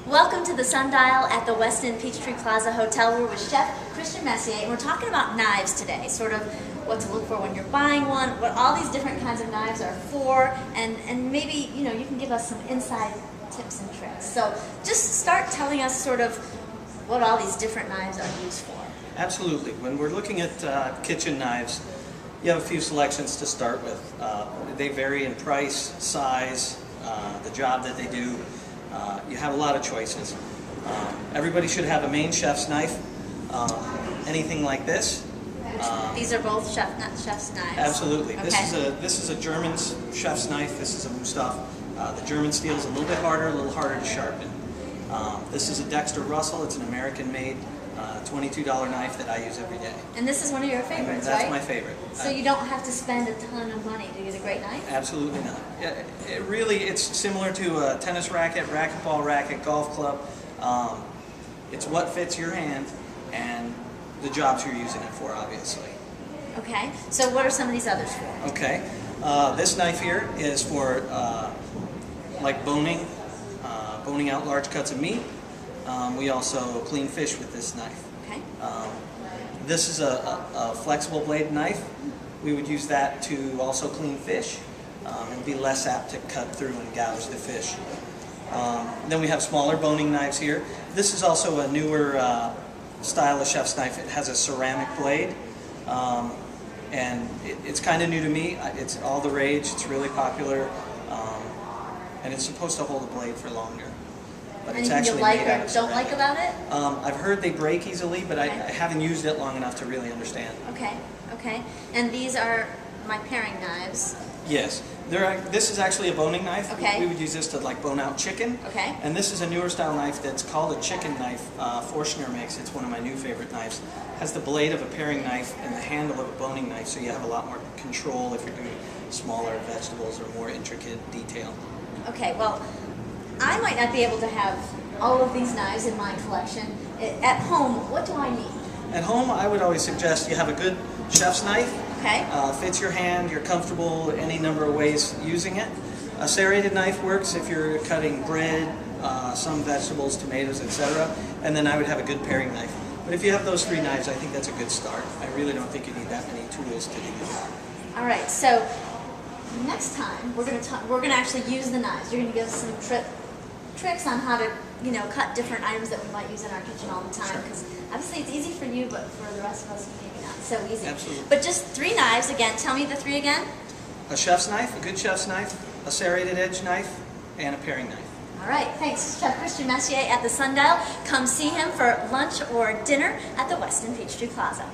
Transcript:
Welcome to the Sundial at the Westin Peachtree Plaza Hotel. We're with Chef Christian Messier, and we're talking about knives today, sort of what to look for when you're buying one, what all these different kinds of knives are for, and maybe, you know, you can give us some inside tips and tricks. So just start telling us sort of what all these different knives are used for. Absolutely. When we're looking at kitchen knives, you have a few selections to start with. They vary in price, size, the job that they do. You have a lot of choices. Everybody should have a main chef's knife, anything like this. These are both chef's knives. Absolutely. Okay. This is a German chef's knife. This is a Mustaf. The German steel is a little bit harder to sharpen. This is a Dexter Russell. It's an American-made $22 knife that I use every day. And this is one of your favorites, That's right? my favorite. So you don't have to spend a ton of money to get a great knife? Absolutely not. It's similar to a tennis racket, racquetball racket, golf club. It's what fits your hand and the jobs you're using it for, obviously. Okay, so what are some of these others for? Okay, this knife here is for like boning out large cuts of meat. We also clean fish with this knife. Okay. This is a flexible blade knife. We would use that to also clean fish and be less apt to cut through and gouge the fish. Then we have smaller boning knives here. This is also a newer style of chef's knife. It has a ceramic blade, and it's kind of new to me. It's all the rage. It's really popular, and it's supposed to hold the blade for longer. But it's Anything you actually like made out or of don't ceramic. like about it? I've heard they break easily, but Okay. I haven't used it long enough to really understand. Okay, okay. And these are my paring knives. Yes, this is actually a boning knife. Okay. We would use this to like bone out chicken. Okay. And this is a newer style knife that's called a chicken knife. Forstner makes. It's one of my new favorite knives. Has the blade of a paring knife and the handle of a boning knife, so you have a lot more control if you're doing smaller vegetables or more intricate detail. Okay, well, I might not be able to have all of these knives in my collection. At home, what do I need? At home, I would always suggest you have a good chef's knife. Okay. Fits your hand, you're comfortable any number of ways using it. A serrated knife works if you're cutting bread, some vegetables, tomatoes, etc. And then I would have a good paring knife. But if you have those three knives, I think that's a good start. I really don't think you need that many tools to do the job. All right, so next time we're gonna actually use the knives. You're gonna give us some tricks on how to, you know, cut different items that we might use in our kitchen all the time. Because obviously it's easy for you, but for the rest of us, maybe not so easy. Absolutely. But just 3 knives again. Tell me the 3 again. A chef's knife, a good chef's knife, a serrated edge knife, and a paring knife. All right, thanks. Chef Christian Messier at the Sundial. Come see him for lunch or dinner at the Westin Peachtree Plaza.